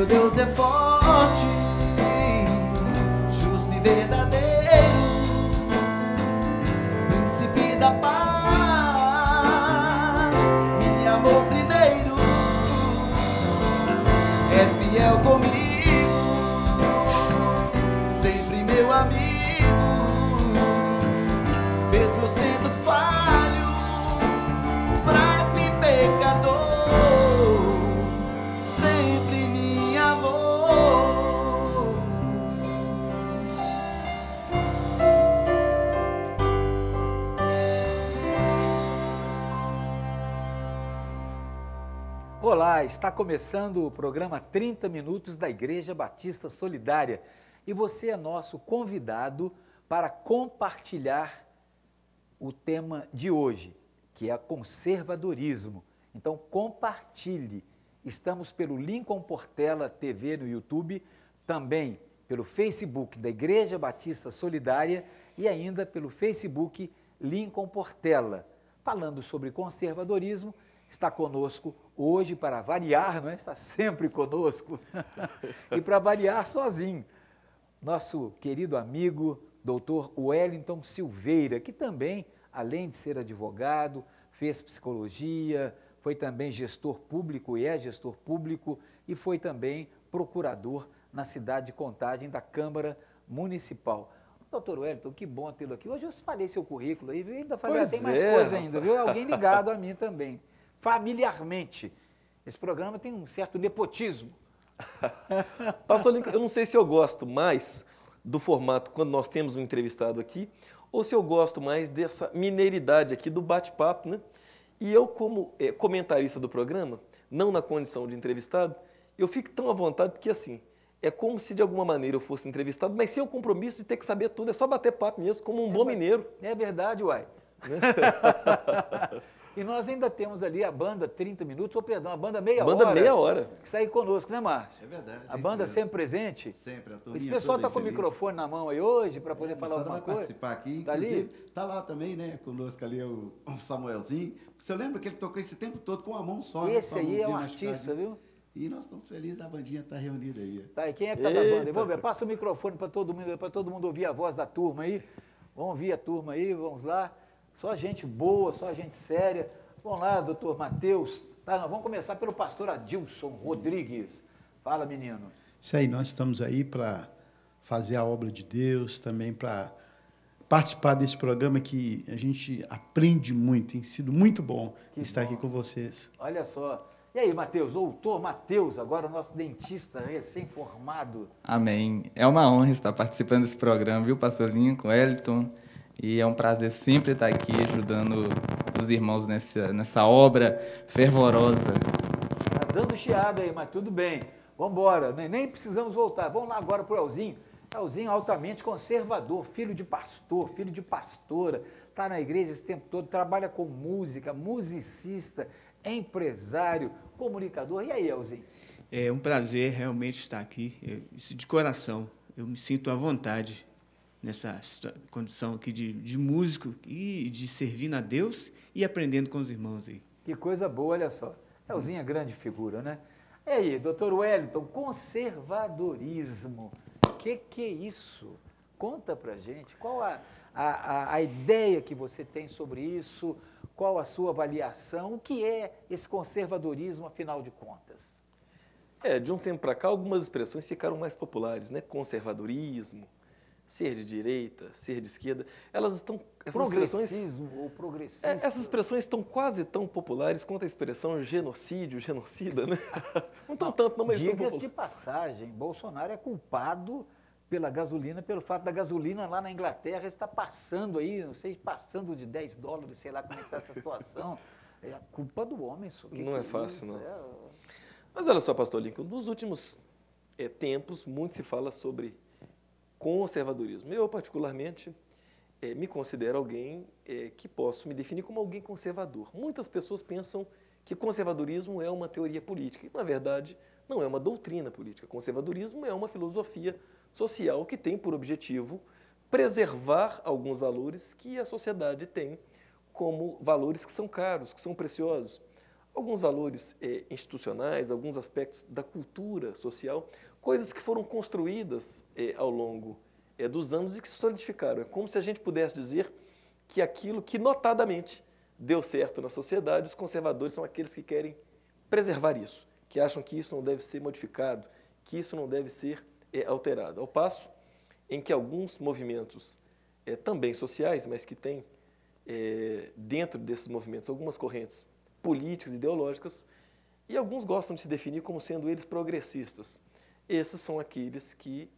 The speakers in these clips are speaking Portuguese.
Deus é forte, justo e verdadeiro, príncipe da paz, meu amor primeiro, é fiel comigo, sempre meu amigo, mesmo eu sendo falho, fraco e pecador. Olá, está começando o programa 30 Minutos da Igreja Batista Solidária e você é nosso convidado para compartilhar o tema de hoje, que é conservadorismo. Então compartilhe. Estamos pelo Lincoln Portela TV no YouTube, também pelo Facebook da Igreja Batista Solidária e ainda pelo Facebook Lincoln Portela. Falando sobre conservadorismo, está conosco hoje para variar, não é? Está sempre conosco e para variar sozinho. Nosso querido amigo, Dr. Wellington Silveira, que também, além de ser advogado, fez psicologia, foi também gestor público e é gestor público e foi também procurador na cidade de Contagem da Câmara Municipal. Doutor Wellington, que bom tê-lo aqui. Hoje eu espalhei seu currículo aí, ainda falei, tem mais coisa ainda, viu? Alguém ligado a mim também. Familiarmente. Esse programa tem um certo nepotismo. Pastor Lincoln, eu não sei se eu gosto mais do formato quando nós temos um entrevistado aqui, ou se eu gosto mais dessa mineiridade aqui do bate-papo, né? E eu, como comentarista do programa, não na condição de entrevistado, eu fico tão à vontade porque, assim, é como se de alguma maneira eu fosse entrevistado, mas sem o compromisso de ter que saber tudo, é só bater papo mesmo, como um bom mineiro. É verdade, uai. E nós ainda temos ali a banda 30 minutos, ou perdão, a banda meia hora. Banda meia hora. Que está aí conosco, né, Márcio? É verdade. A banda sempre presente. Sempre, a Esse pessoal está com o microfone na mão aí hoje para poder falar alguma coisa. Participar aqui, tá inclusive, tá lá também, né, conosco ali o Samuelzinho. Você lembra que ele tocou esse tempo todo com a mão só? Esse aí é um artista, viu? E nós estamos felizes da bandinha estar reunida aí. Tá, e quem é que tá da banda? Vamos ver, passa o microfone para todo mundo ouvir a voz da turma aí. Vamos ouvir a turma aí, vamos lá. Só gente boa, só gente séria. Vamos lá, doutor Matheus. Tá, nós vamos começar pelo pastor Adilson Rodrigues. Fala, menino. Isso aí, nós estamos aí para fazer a obra de Deus, também para participar desse programa que a gente aprende muito, tem sido muito bom estar aqui com vocês. Olha só. E aí, Matheus, doutor Matheus, agora o nosso dentista recém-formado. Amém. É uma honra estar participando desse programa, viu, pastor Lincoln, Wellington? E é um prazer sempre estar aqui ajudando os irmãos nessa obra fervorosa. Tá dando chiado aí, mas tudo bem. Vamos embora, nem precisamos voltar. Vamos lá agora para o Elzinho. Elzinho altamente conservador, filho de pastor, filho de pastora, está na igreja esse tempo todo, trabalha com música, musicista, empresário, comunicador. E aí, Elzinho? É um prazer realmente estar aqui, isso de coração. Eu me sinto à vontade nessa condição aqui de músico e de servindo a Deus e aprendendo com os irmãos aí. Que coisa boa, olha só. Elzinho é grande figura, né? E aí, doutor Wellington, conservadorismo, o que é isso? Conta pra gente, qual a ideia que você tem sobre isso, qual a sua avaliação, o que é esse conservadorismo, afinal de contas? De um tempo para cá, algumas expressões ficaram mais populares, né? Conservadorismo, ser de direita, ser de esquerda, elas estão... Progressismo ou progressista. Essas expressões estão quase tão populares quanto a expressão genocídio, genocida, né? Não estão tanto, não, mas estão populares. Diga-se de passagem, Bolsonaro é culpado pela gasolina, pelo fato da gasolina lá na Inglaterra estar passando aí, não sei, passando de $10, sei lá como é que está essa situação. É a culpa do homem, isso. Não é fácil, não. Mas olha só, pastor Lincoln, nos últimos tempos, muito se fala sobre conservadorismo. Eu, particularmente, me considero alguém que posso me definir como alguém conservador. Muitas pessoas pensam que conservadorismo é uma teoria política. E, na verdade, não é uma doutrina política. Conservadorismo é uma filosofia social que tem por objetivo preservar alguns valores que a sociedade tem como valores que são caros, que são preciosos. alguns valores institucionais, alguns aspectos da cultura social, coisas que foram construídas ao longo dos anos e que se solidificaram. É como se a gente pudesse dizer que aquilo que notadamente deu certo na sociedade, os conservadores são aqueles que querem preservar isso, que acham que isso não deve ser modificado, que isso não deve ser alterado. Ao passo em que alguns movimentos também sociais, mas que têm dentro desses movimentos algumas correntes políticas, ideológicas, e alguns gostam de se definir como sendo eles progressistas. Esses são aqueles que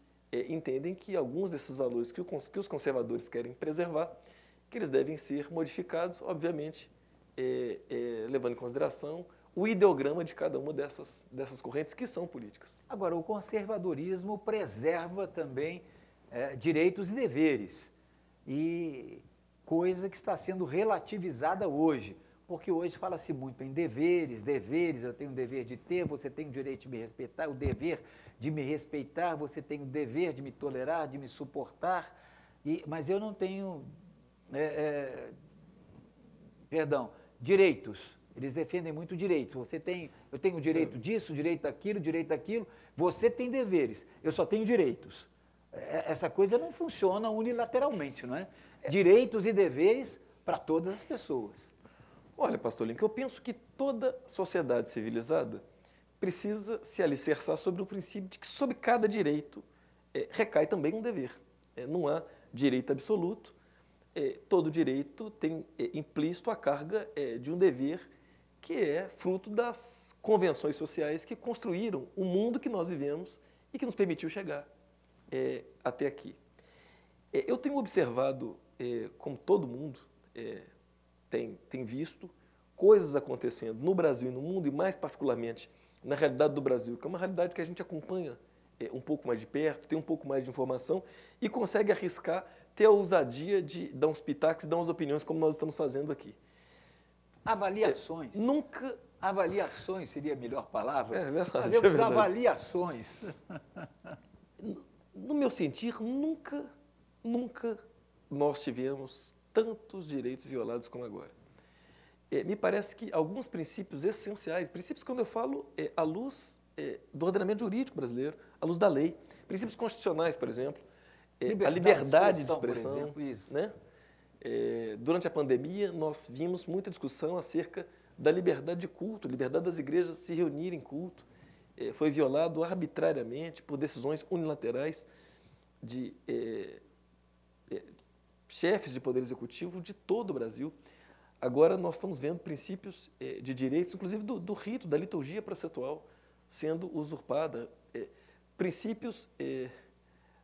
entendem que alguns desses valores que os conservadores querem preservar, que eles devem ser modificados, obviamente, levando em consideração o ideograma de cada uma dessas correntes que são políticas. Agora, o conservadorismo preserva também direitos e deveres, e coisa que está sendo relativizada hoje, porque hoje fala-se muito em deveres, eu tenho o dever de ter, você tem o direito de me respeitar, o dever de me respeitar, você tem o dever de me tolerar, de me suportar, mas eu não tenho, direitos. Eles defendem muito direito. Eu tenho o direito disso, direito daquilo, você tem deveres, eu só tenho direitos. Essa coisa não funciona unilateralmente, não é? Direitos e deveres para todas as pessoas. Olha, pastor Lincoln, eu penso que toda sociedade civilizada precisa se alicerçar sobre o princípio de que sobre cada direito recai também um dever. Não há direito absoluto, todo direito tem implícito a carga de um dever que é fruto das convenções sociais que construíram o mundo que nós vivemos e que nos permitiu chegar até aqui. Eu tenho observado, como todo mundo tem visto, coisas acontecendo no Brasil e no mundo, e mais particularmente na realidade do Brasil, que é uma realidade que a gente acompanha um pouco mais de perto, tem um pouco mais de informação e consegue arriscar, ter a ousadia de dar uns pitacos e dar umas opiniões como nós estamos fazendo aqui. Avaliações. Avaliações seria a melhor palavra. É verdade. Fazemos avaliações. No meu sentir, nunca nós tivemos tantos direitos violados como agora. Me parece que alguns princípios essenciais, princípios quando eu falo à luz do ordenamento jurídico brasileiro, à luz da lei, princípios constitucionais, por exemplo, a liberdade de expressão. Por exemplo, isso. Né? Durante a pandemia, nós vimos muita discussão acerca da liberdade de culto, liberdade das igrejas se reunirem em culto. Foi violado arbitrariamente por decisões unilaterais de chefes de poder executivo de todo o Brasil. Agora nós estamos vendo princípios de direitos, inclusive do rito, da liturgia processual, sendo usurpada, princípios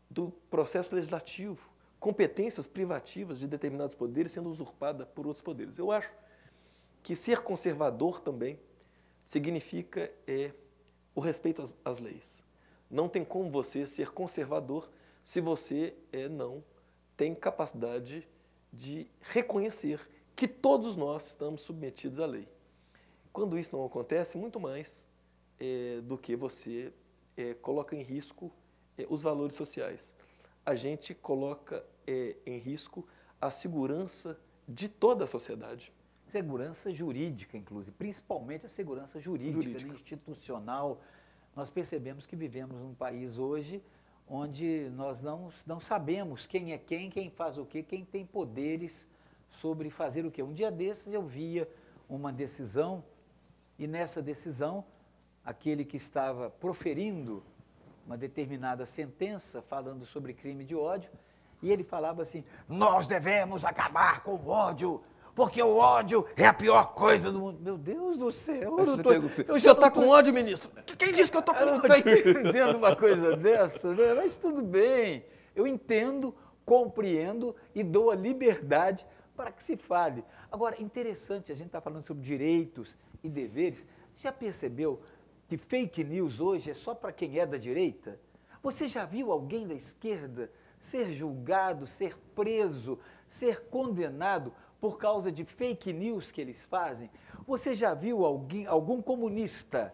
do processo legislativo, competências privativas de determinados poderes sendo usurpada por outros poderes. Eu acho que ser conservador também significa o respeito às leis. Não tem como você ser conservador se você não tem capacidade de reconhecer que todos nós estamos submetidos à lei. Quando isso não acontece, muito mais do que você coloca em risco os valores sociais. A gente coloca em risco a segurança de toda a sociedade. Segurança jurídica, inclusive, principalmente a segurança jurídica. Né, institucional. Nós percebemos que vivemos num país hoje onde nós não sabemos quem é quem faz o quê, quem tem poderes sobre fazer o quê. Um dia desses eu via uma decisão e nessa decisão aquele que estava proferindo uma determinada sentença falando sobre crime de ódio e ele falava assim, nós devemos acabar com o ódio, porque o ódio é a pior coisa do mundo. Meu Deus do céu. Mas o senhor está com ódio, ministro? Quem disse que eu estou com ódio? Eu não estou entendendo uma coisa dessa, né? Mas tudo bem. Eu entendo, compreendo e dou a liberdade para que se fale. Agora, interessante, a gente está falando sobre direitos e deveres. Já percebeu que fake news hoje é só para quem é da direita? Você já viu alguém da esquerda ser julgado, ser preso, ser condenado por causa de fake news que eles fazem? Você já viu algum comunista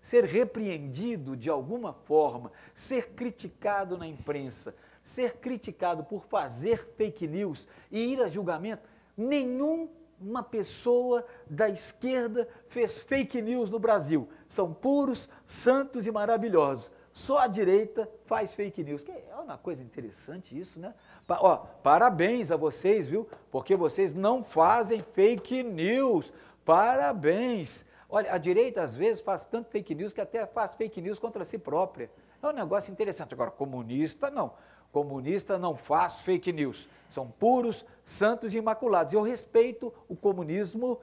ser repreendido de alguma forma, ser criticado na imprensa, ser criticado por fazer fake news e ir a julgamento? Nenhum uma pessoa da esquerda fez fake news no Brasil. São puros, santos e maravilhosos. Só a direita faz fake news. Que é uma coisa interessante isso, né? Parabéns a vocês, viu? Porque vocês não fazem fake news. Parabéns. Olha, a direita às vezes faz tanto fake news que até faz fake news contra si própria. É um negócio interessante. Agora, comunista não. Comunista não faz fake news. São puros, santos e imaculados. Eu respeito o comunismo,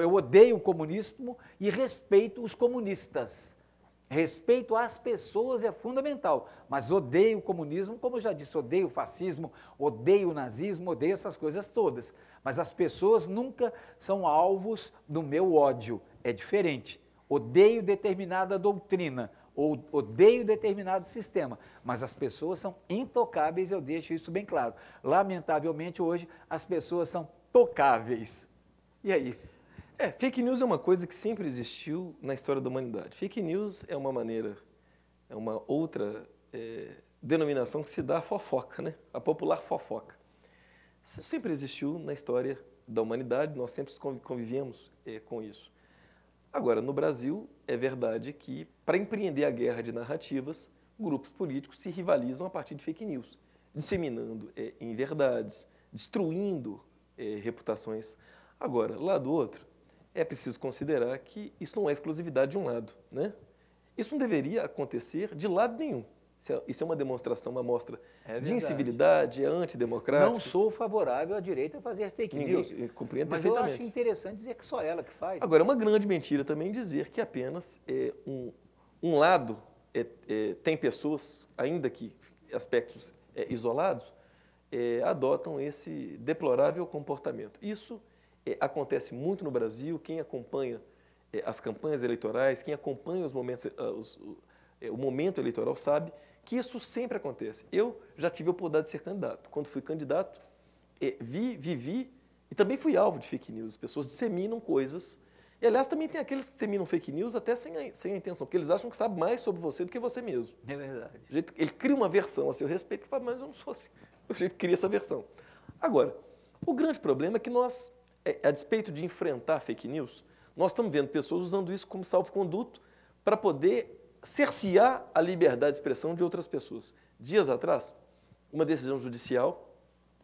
eu odeio o comunismo e respeito os comunistas. Respeito às pessoas é fundamental, mas odeio o comunismo, como eu já disse, odeio o fascismo, odeio o nazismo, odeio essas coisas todas. Mas as pessoas nunca são alvos do meu ódio, é diferente. Odeio determinada doutrina, ou odeio determinado sistema, mas as pessoas são intocáveis, eu deixo isso bem claro. Lamentavelmente, hoje, as pessoas são tocáveis. E aí? Fake news é uma coisa que sempre existiu na história da humanidade. Fake news é uma maneira, é uma outra denominação que se dá à fofoca, né? A popular fofoca. Isso sempre existiu na história da humanidade, nós sempre convivemos com isso. Agora, no Brasil, é verdade que, para empreender a guerra de narrativas, grupos políticos se rivalizam a partir de fake news, disseminando inverdades, destruindo reputações. Agora, lá do outro, é preciso considerar que isso não é exclusividade de um lado, né? Isso não deveria acontecer de lado nenhum. Isso é uma demonstração, uma amostra de incivilidade, é antidemocrático. Não sou favorável à direita fazer fake news. Compreendo mas perfeitamente. eu acho interessante dizer que só ela que faz. Agora, é uma grande mentira também dizer que apenas um lado tem pessoas, ainda que aspectos isolados, adotam esse deplorável comportamento. Isso acontece muito no Brasil. Quem acompanha as campanhas eleitorais, quem acompanha os momentos, o momento eleitoral sabe que isso sempre acontece. Eu já tive a oportunidade de ser candidato. Quando fui candidato, vivi e também fui alvo de fake news. As pessoas disseminam coisas. E, aliás, também tem aqueles que disseminam fake news até sem a intenção, porque eles acham que sabem mais sobre você do que você mesmo. É verdade. Ele cria uma versão a seu respeito e fala, mas eu não sou assim. O jeito que cria essa versão. Agora, o grande problema é que nós, a despeito de enfrentar fake news, nós estamos vendo pessoas usando isso como salvo-conduto para poder cercear a liberdade de expressão de outras pessoas. Dias atrás, uma decisão judicial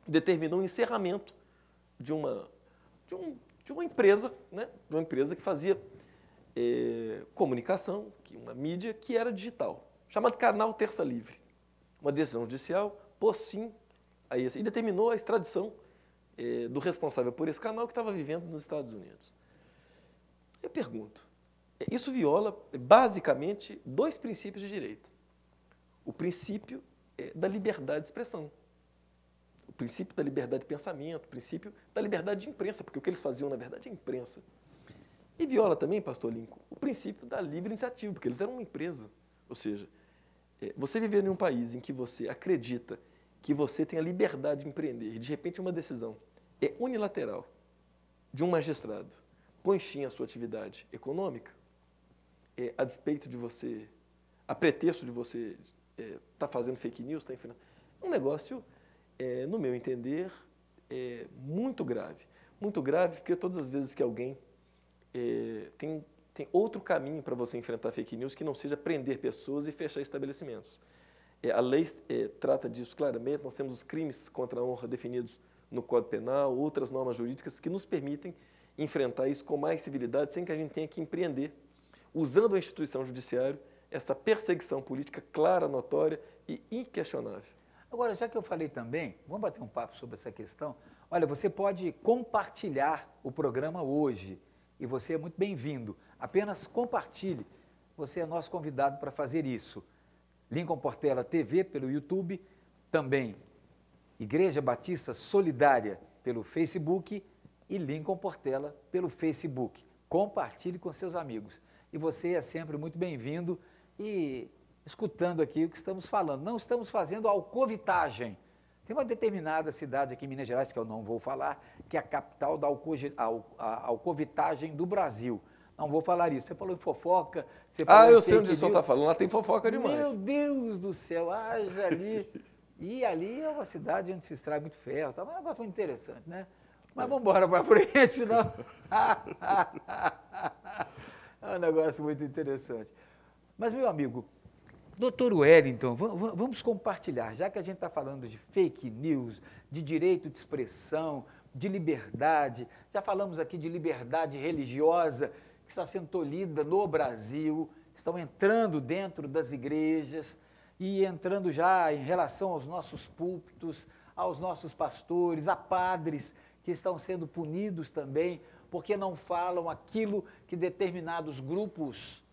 determinou o encerramento de uma empresa, né? De uma empresa que fazia comunicação, uma mídia que era digital, chamada Canal Terça Livre. Uma decisão judicial pôs fim a isso e determinou a extradição do responsável por esse canal que estava vivendo nos Estados Unidos. Eu pergunto, isso viola basicamente dois princípios de direito. O princípio da liberdade de expressão, o princípio da liberdade de pensamento, o princípio da liberdade de imprensa, porque o que eles faziam, na verdade, é imprensa. E viola também, pastor Lincoln, o princípio da livre iniciativa, porque eles eram uma empresa. Ou seja, você viver em um país em que você acredita que você tem a liberdade de empreender e, de repente, uma decisão unilateral de um magistrado põe fim à sua atividade econômica, a despeito de você, a pretexto de você estar fazendo fake news, está enfrentando, é um negócio, no meu entender, muito grave. Muito grave porque todas as vezes que alguém tem outro caminho para você enfrentar fake news que não seja prender pessoas e fechar estabelecimentos. A lei trata disso claramente, nós temos os crimes contra a honra definidos no Código Penal, outras normas jurídicas que nos permitem enfrentar isso com mais civilidade, sem que a gente tenha que empreender, usando a instituição judiciária, essa perseguição política clara, notória e inquestionável. Agora, já que eu falei também, vamos bater um papo sobre essa questão. Olha, você pode compartilhar o programa hoje e você é muito bem-vindo. Apenas compartilhe. Você é nosso convidado para fazer isso. Lincoln Portela TV pelo YouTube, também Igreja Batista Solidária pelo Facebook e Lincoln Portela pelo Facebook. Compartilhe com seus amigos. E você é sempre muito bem-vindo e escutando aqui o que estamos falando. Não estamos fazendo alcovitagem. Tem uma determinada cidade aqui em Minas Gerais, que eu não vou falar, que é a capital da alcovitagem do Brasil. Não vou falar isso. Você falou em fofoca. Você falou eu sei onde o senhor está falando. Lá tem fofoca demais. Meu Deus do céu, haja ali. E ali é uma cidade onde se extrai muito ferro. Tá? É um negócio muito interessante, né? Mas vamos embora para frente, não? É um negócio muito interessante. Mas, meu amigo, doutor Wellington, vamos compartilhar, já que a gente está falando de fake news, de direito de expressão, de liberdade, já falamos aqui de liberdade religiosa, que está sendo tolhida no Brasil, estão entrando dentro das igrejas e entrando já em relação aos nossos púlpitos, aos nossos pastores, a padres que estão sendo punidos também, porque não falam aquilo que determinados grupos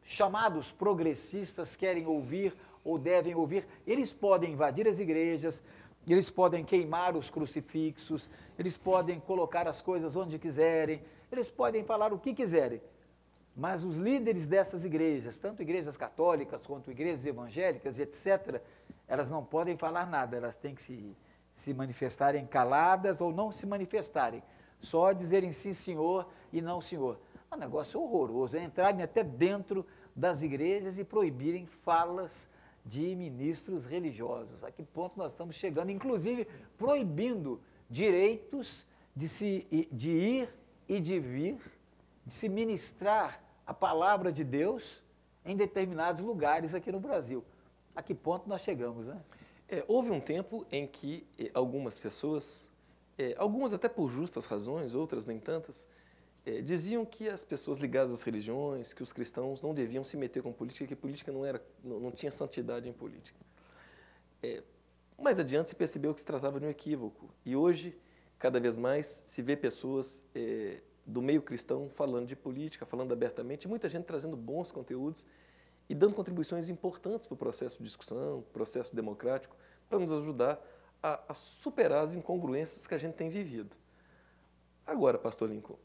chamados progressistas querem ouvir ou devem ouvir. Eles podem invadir as igrejas, eles podem queimar os crucifixos, eles podem colocar as coisas onde quiserem, eles podem falar o que quiserem. Mas os líderes dessas igrejas, tanto igrejas católicas quanto igrejas evangélicas, etc., elas não podem falar nada, elas têm que se manifestarem caladas ou não se manifestarem, só dizerem sim, senhor e não, senhor. É um negócio horroroso, é entrarem até dentro das igrejas e proibirem falas de ministros religiosos. A que ponto nós estamos chegando, inclusive proibindo direitos de ir e de vir, de se ministrar a palavra de Deus em determinados lugares aqui no Brasil. A que ponto nós chegamos, né? Houve um tempo em que algumas pessoas, algumas até por justas razões, outras nem tantas, diziam que as pessoas ligadas às religiões, que os cristãos não deviam se meter com política, que política não tinha santidade em política. Mais adiante se percebeu que se tratava de um equívoco. E hoje, cada vez mais, se vê pessoas do meio cristão falando de política, falando abertamente, muita gente trazendo bons conteúdos e dando contribuições importantes para o processo de discussão, processo democrático, para nos ajudar a superar as incongruências que a gente tem vivido. Agora, pastor Lincoln,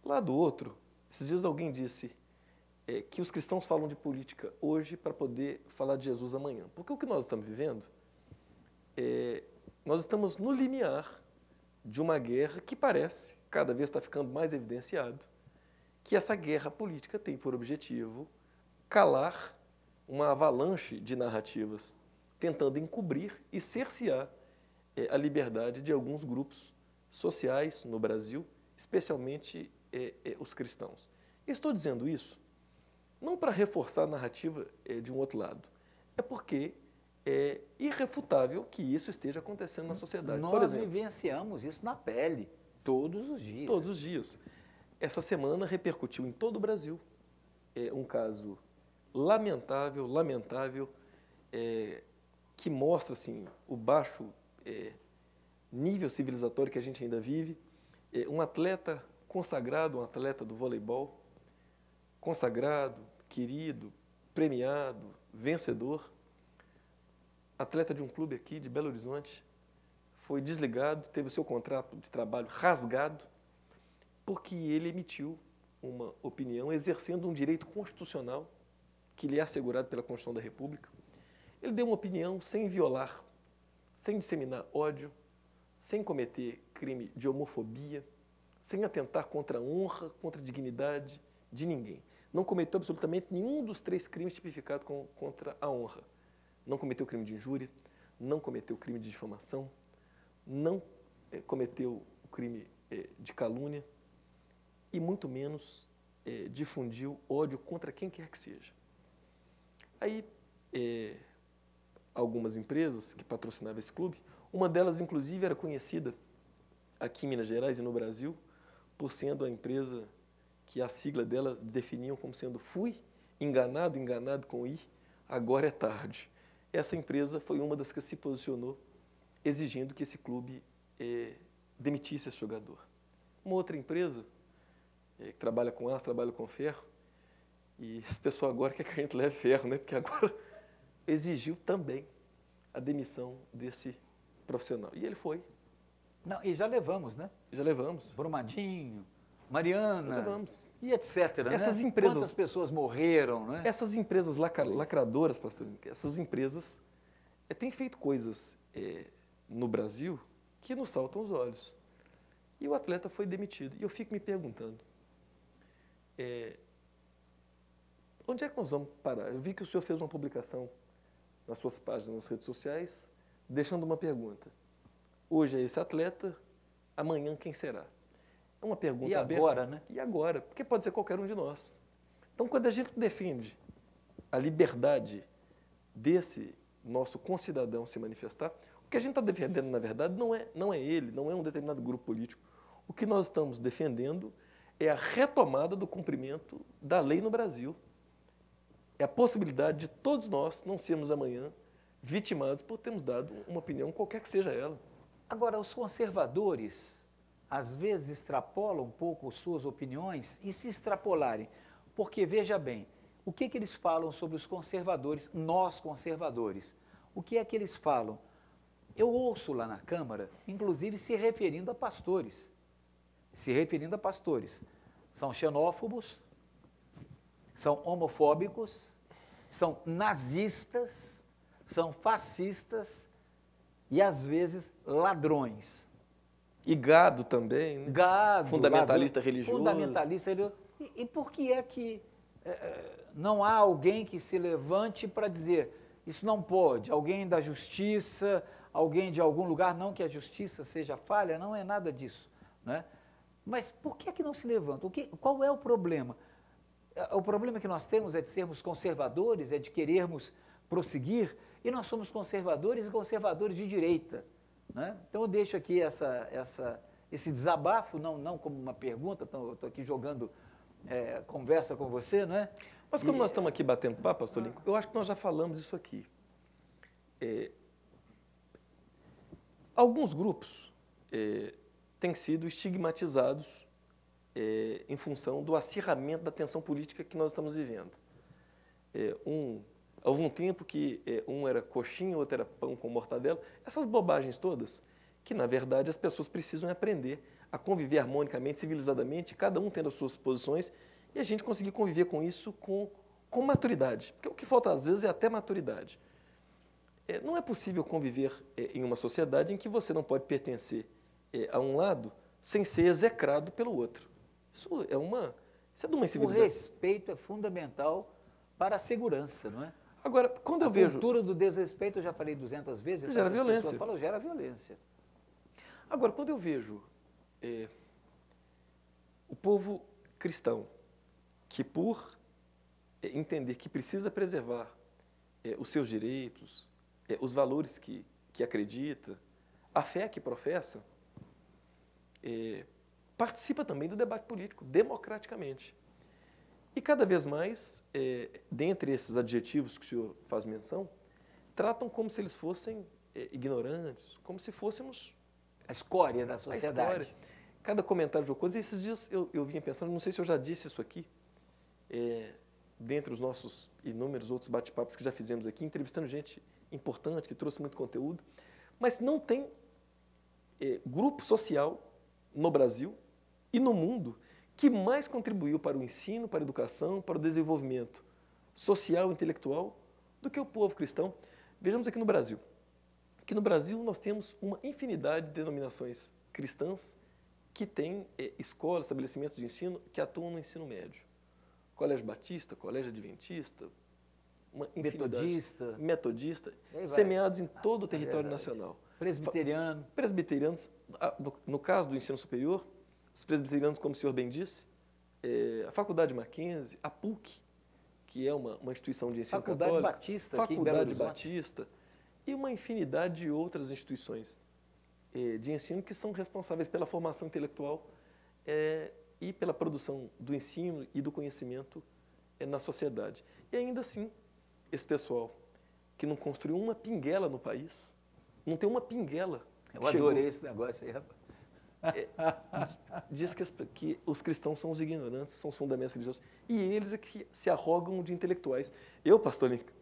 lá do outro, esses dias alguém disse que os cristãos falam de política hoje para poder falar de Jesus amanhã. Porque o que nós estamos vivendo, nós estamos no limiar de uma guerra que parece, cada vez está ficando mais evidenciado, que essa guerra política tem por objetivo calar uma avalanche de narrativas, tentando encobrir e cercear a liberdade de alguns grupos sociais no Brasil, especialmente os cristãos. Estou dizendo isso não para reforçar a narrativa de um outro lado, é porque é irrefutável que isso esteja acontecendo na sociedade. Nós por exemplo, vivenciamos isso na pele, todos os dias. Todos os dias. Essa semana repercutiu em todo o Brasil um caso lamentável, que mostra assim, o baixo nível civilizatório que a gente ainda vive. Um atleta consagrado, um atleta do voleibol, consagrado, querido, premiado, vencedor, atleta de um clube aqui de Belo Horizonte, foi desligado, teve o seu contrato de trabalho rasgado, porque ele emitiu uma opinião exercendo um direito constitucional que lhe é assegurado pela Constituição da República. Ele deu uma opinião sem violar, sem disseminar ódio, sem cometer crime de homofobia, sem atentar contra a honra, contra a dignidade de ninguém. Não cometeu absolutamente nenhum dos 3 crimes tipificados contra a honra. Não cometeu crime de injúria, não cometeu crime de difamação, não cometeu o crime de calúnia, e muito menos difundiu ódio contra quem quer que seja. Aí, algumas empresas que patrocinavam esse clube, uma delas, inclusive, era conhecida aqui em Minas Gerais e no Brasil, por sendo a empresa que a sigla delas definiam como sendo fui enganado com I, agora é tarde. Essa empresa foi uma das que se posicionou exigindo que esse clube demitisse esse jogador. Uma outra empresa que trabalha com aço, trabalha com ferro, e esse pessoal agora quer que a gente leve ferro, né? Porque agora exigiu também a demissão desse profissional. E ele foi. Não, e já levamos, né? Já levamos. Brumadinho, Mariana, Já levamos. e etc. Essas né? empresas, quantas pessoas morreram, né? Essas empresas lacradoras, pastor, essas empresas têm feito coisas no Brasil que nos saltam os olhos. E o atleta foi demitido. E eu fico me perguntando, onde é que nós vamos parar? Eu vi que o senhor fez uma publicação nas suas páginas, nas redes sociais, deixando uma pergunta. Hoje é esse atleta, amanhã quem será? É uma pergunta E aberta. agora, né? E agora? Porque pode ser qualquer um de nós. Então, quando a gente defende a liberdade desse nosso concidadão se manifestar, o que a gente está defendendo, na verdade, não é ele, não é um determinado grupo político. O que nós estamos defendendo é a retomada do cumprimento da lei no Brasil. É a possibilidade de todos nós não sermos amanhã vitimados por termos dado uma opinião, qualquer que seja ela. Agora, os conservadores, às vezes, extrapolam um pouco suas opiniões e se extrapolarem. Porque, veja bem, o que eles falam sobre os conservadores, nós conservadores? O que é que eles falam? Eu ouço lá na Câmara, inclusive se referindo a pastores. São xenófobos, são homofóbicos, são nazistas, são fascistas e, às vezes, ladrões. E gado também, né? Gado, fundamentalista ladrão, religioso. Fundamentalista religioso. E por que é que não há alguém que se levante para dizer isso não pode? Alguém da justiça, alguém de algum lugar, não que a justiça seja falha, não é nada disso, né? Mas por que é que não se levanta? Qual é o problema? O problema que nós temos é de sermos conservadores, é de querermos prosseguir, e nós somos conservadores e conservadores de direita, né? Então eu deixo aqui esse desabafo, não como uma pergunta, eu estou aqui jogando conversa com você, né? Mas como nós estamos aqui batendo papo, pastor Lincoln, eu acho que nós já falamos isso aqui. Alguns grupos têm sido estigmatizados em função do acirramento da tensão política que nós estamos vivendo. Houve um tempo que um era coxinha, outro era pão com mortadela. Essas bobagens todas, que na verdade as pessoas precisam aprender a conviver harmonicamente, civilizadamente, cada um tendo as suas posições, e a gente conseguir conviver com isso com maturidade. Porque o que falta às vezes é até maturidade. Não é possível conviver em uma sociedade em que você não pode pertencer a um lado sem ser execrado pelo outro. Isso é de uma O incivilidade. respeito é fundamental para a segurança, não é? Agora, quando eu A vejo... cultura do desrespeito, eu já falei 200 vezes. Gera as violência. pessoas falam, gera violência. Agora, quando eu vejo o povo cristão que, por entender que precisa preservar os seus direitos, os valores que acredita, a fé que professa, participa também do debate político, democraticamente. E cada vez mais, dentre esses adjetivos que o senhor faz menção, tratam como se eles fossem ignorantes, como se fôssemos A escória da a sociedade. história. Cada comentário jocoso. E esses dias eu vinha pensando, não sei se eu já disse isso aqui, dentre os nossos inúmeros outros bate-papos que já fizemos aqui, entrevistando gente importante, que trouxe muito conteúdo, mas não tem grupo social no Brasil e no mundo que mais contribuiu para o ensino, para a educação, para o desenvolvimento social e intelectual do que o povo cristão. Vejamos aqui no Brasil. Aqui no Brasil nós temos uma infinidade de denominações cristãs que têm escolas, estabelecimentos de ensino que atuam no ensino médio. Colégio Batista, Colégio Adventista, uma infinidade. Metodista, semeados em todo o território nacional. Presbiteriano. Presbiterianos, no caso do ensino superior, os presbiterianos, como o senhor bem disse, a Faculdade Mackenzie, a PUC, que é uma instituição de ensino Faculdade católico. Batista, aqui em Belo Faculdade Horizonte. Batista, e uma infinidade de outras instituições de ensino que são responsáveis pela formação intelectual e pela produção do ensino e do conhecimento na sociedade. E ainda assim, esse pessoal que não construiu uma pinguela no país, não tem uma pinguela. Eu adorei esse negócio aí, rapaz. Diz que os cristãos são os ignorantes, são os fundamentos religiosos, e eles é que se arrogam de intelectuais. Eu, pastor Lincoln,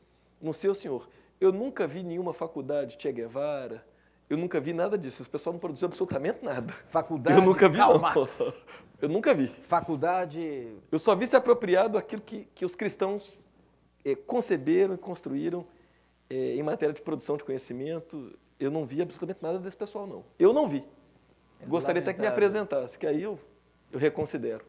não sei o senhor, eu nunca vi nenhuma faculdade Che Guevara, eu nunca vi nada disso, o pessoal não produziu absolutamente nada. Faculdade eu nunca vi, Karl não. Marx. Eu nunca vi. Faculdade... Eu só vi se apropriado aquilo que os cristãos conceberam e construíram em matéria de produção de conhecimento. Eu não vi absolutamente nada desse pessoal, não. Eu não vi. Gostaria até que me apresentasse, que aí eu reconsidero.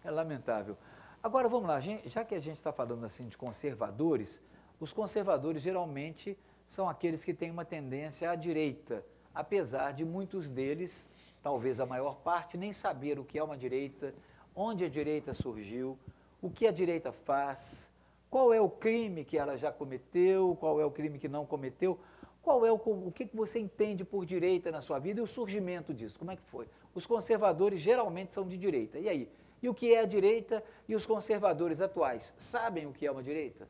É lamentável. Agora, vamos lá, já que a gente está falando assim de conservadores, os conservadores geralmente são aqueles que têm uma tendência à direita, apesar de muitos deles, talvez a maior parte, nem saber o que é uma direita, onde a direita surgiu, o que a direita faz, qual é o crime que ela já cometeu, qual é o crime que não cometeu, qual é o que você entende por direita na sua vida e o surgimento disso, como é que foi? Os conservadores geralmente são de direita, e aí? E o que é a direita e os conservadores atuais? Sabem o que é uma direita?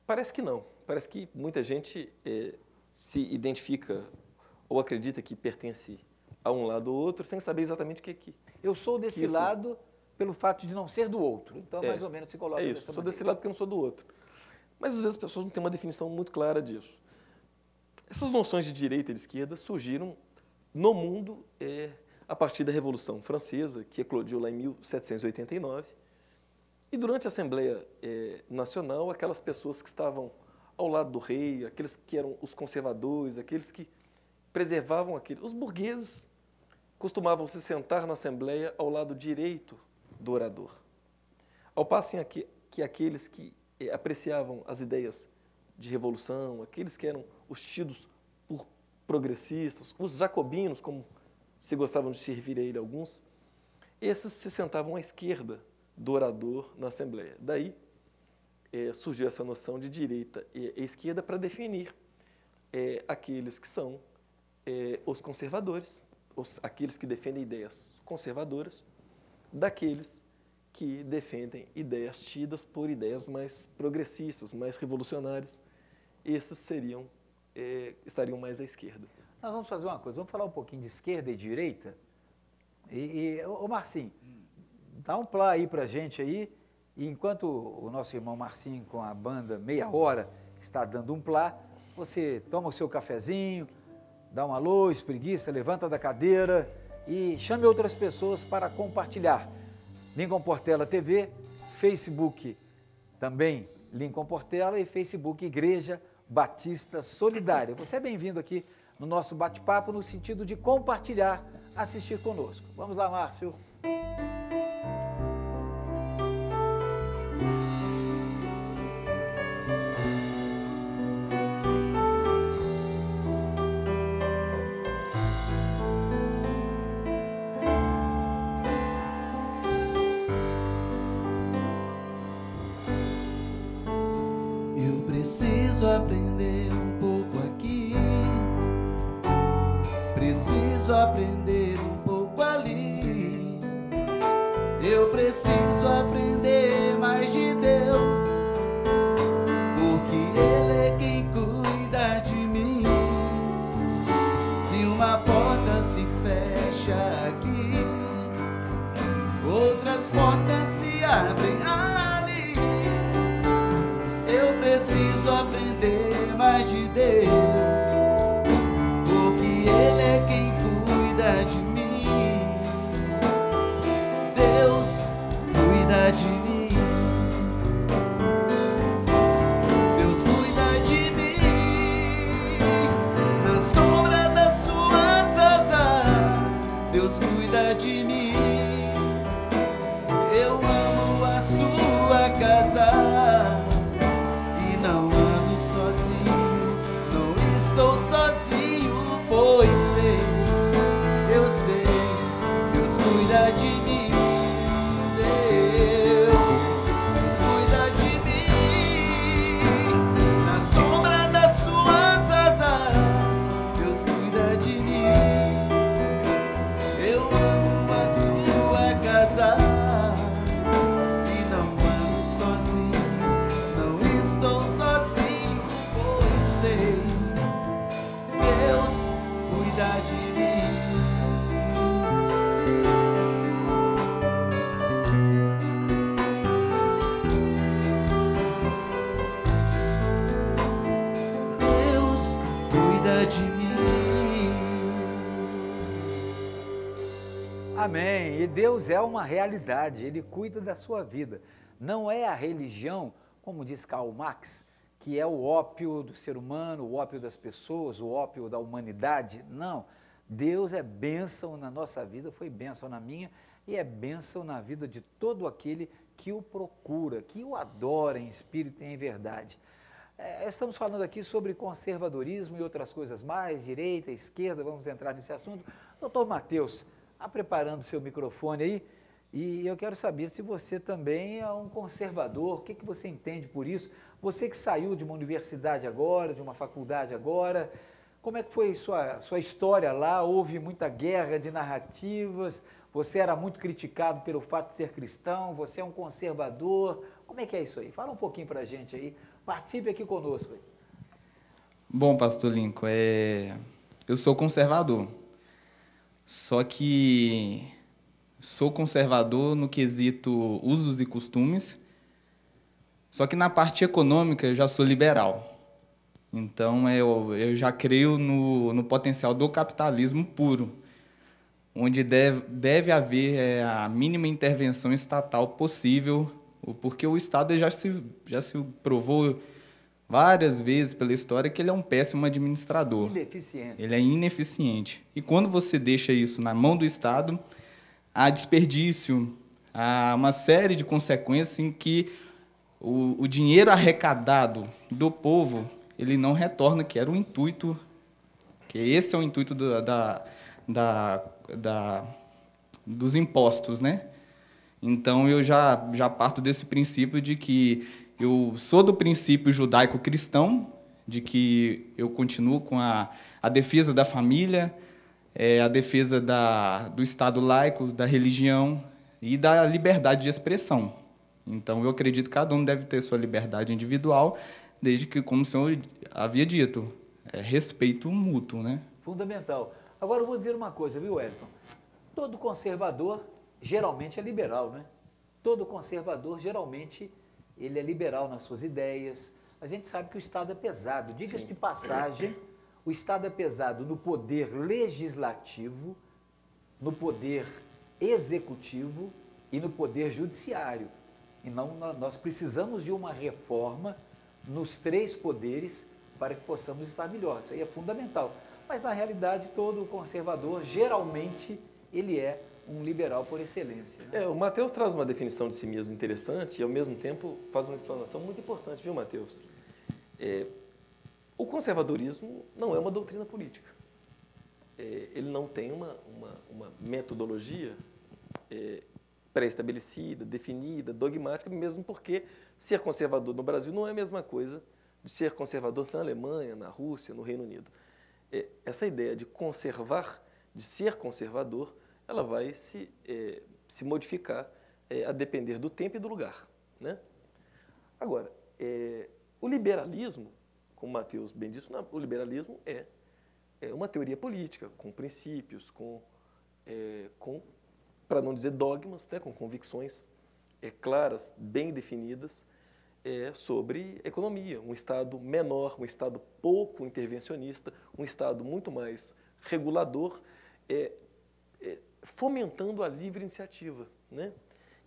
Parece que não. Parece que muita gente se identifica ou acredita que pertence a um lado ou outro sem saber exatamente o que é que... Eu sou desse lado pelo fato de não ser do outro. Então, mais ou menos, se coloca dessa maneira. Sou desse lado porque eu não sou do outro. Mas, às vezes, as pessoas não têm uma definição muito clara disso. Essas noções de direita e de esquerda surgiram no mundo a partir da Revolução Francesa, que eclodiu lá em 1789. E durante a Assembleia Nacional, aquelas pessoas que estavam ao lado do rei, aqueles que eram os conservadores, aqueles que preservavam aquilo. Os burgueses costumavam se sentar na Assembleia ao lado direito do orador. Ao passo que aqueles que apreciavam as ideias de revolução, aqueles que eram os tidos por progressistas, os jacobinos, como se gostavam de se referir a ele alguns, esses se sentavam à esquerda do orador na Assembleia. Daí surgiu essa noção de direita e esquerda para definir aqueles que são os conservadores, aqueles que defendem ideias conservadoras, daqueles que defendem ideias tidas por ideias mais progressistas, mais revolucionárias. Esses estariam mais à esquerda. Nós vamos fazer uma coisa, vamos falar um pouquinho de esquerda e direita. Ô Marcinho, dá um plá aí pra gente aí, e enquanto o nosso irmão Marcinho com a banda Meia Hora está dando um plá, você toma o seu cafezinho, dá um alô, espreguiça, levanta da cadeira e chame outras pessoas para compartilhar. Lincoln Portela TV, Facebook também Lincoln Portela e Facebook Igreja Batista Solidária. Você é bem-vindo aqui no nosso bate-papo no sentido de compartilhar, assistir conosco. Vamos lá, Márcio. Preciso aprender um pouco aqui, preciso aprender um pouco ali. Eu preciso aprender mais de Deus, porque Ele é quem cuida de mim. Se uma porta se fecha aqui, outras portas se abrem ali. Eu preciso aprender mais de Deus, porque Ele é quem cuida de mim. Deus cuida de mim. Deus cuida de mim. Na sombra das suas asas, Deus cuida de mim. Eu amo a sua casa. Pois sei, eu sei, Deus cuida de mim. Deus cuida de mim. Na sombra das suas asas, Deus cuida de mim. Eu amo a sua casa e não ando sozinho, não estou sozinho, pois sei, Deus cuida de mim. Deus cuida de mim. Amém. E Deus é uma realidade, Ele cuida da sua vida. Não é a religião, como diz Karl Marx, que é o ópio do ser humano, o ópio das pessoas, o ópio da humanidade. Não. Deus é bênção na nossa vida, foi bênção na minha e é bênção na vida de todo aquele que o procura, que o adora em espírito e em verdade. Estamos falando aqui sobre conservadorismo e outras coisas mais, direita, esquerda, vamos entrar nesse assunto. Doutor Matheus, preparando o seu microfone aí, e eu quero saber se você também é um conservador, o que você entende por isso? Você que saiu de uma universidade agora, de uma faculdade agora, como é que foi sua história lá? Houve muita guerra de narrativas, você era muito criticado pelo fato de ser cristão, você é um conservador, como é que é isso aí? Fala um pouquinho para a gente aí, participe aqui conosco. Bom, pastor Lincoln, eu sou conservador, só que sou conservador no quesito usos e costumes, só que na parte econômica eu já sou liberal. Então, eu já creio no potencial do capitalismo puro, onde deve haver a mínima intervenção estatal possível, porque o Estado já se provou várias vezes pela história que ele é um péssimo administrador. Ineficiente. Ele é ineficiente. E quando você deixa isso na mão do Estado, há desperdício, há uma série de consequências em que o dinheiro arrecadado do povo ele não retorna, que era o intuito, que esse é o intuito dos impostos, né? Então, eu já parto desse princípio de que eu sou do princípio judaico-cristão, de que eu continuo com a defesa da família, a defesa do Estado laico, da religião e da liberdade de expressão. Então, eu acredito que cada um deve ter sua liberdade individual, desde que, como o senhor havia dito, respeito mútuo, né? Fundamental. Agora, eu vou dizer uma coisa, viu, Wellington? Todo conservador, geralmente, é liberal, né? Todo conservador, geralmente, ele é liberal nas suas ideias. A gente sabe que o Estado é pesado. Diga-se de passagem, o Estado é pesado no poder legislativo, no poder executivo e no poder judiciário. E nós precisamos de uma reforma nos 3 poderes para que possamos estar melhor. Isso aí é fundamental. Mas, na realidade, todo conservador, geralmente, ele é um liberal por excelência. Né? O Matheus traz uma definição de si mesmo interessante e, ao mesmo tempo, faz uma explanação muito importante, viu, Matheus? O conservadorismo não é uma doutrina política. Ele não tem uma metodologia pré-estabelecida, definida, dogmática, mesmo porque ser conservador no Brasil não é a mesma coisa de ser conservador na Alemanha, na Rússia, no Reino Unido. Essa ideia de conservar, de ser conservador, ela vai se modificar a depender do tempo e do lugar, né? Agora, o liberalismo, como o Matheus bem disse, o liberalismo é uma teoria política, com princípios, para não dizer dogmas, né, com convicções claras, bem definidas, sobre economia. Um Estado menor, um Estado pouco intervencionista, um Estado muito mais regulador, fomentando a livre iniciativa, né?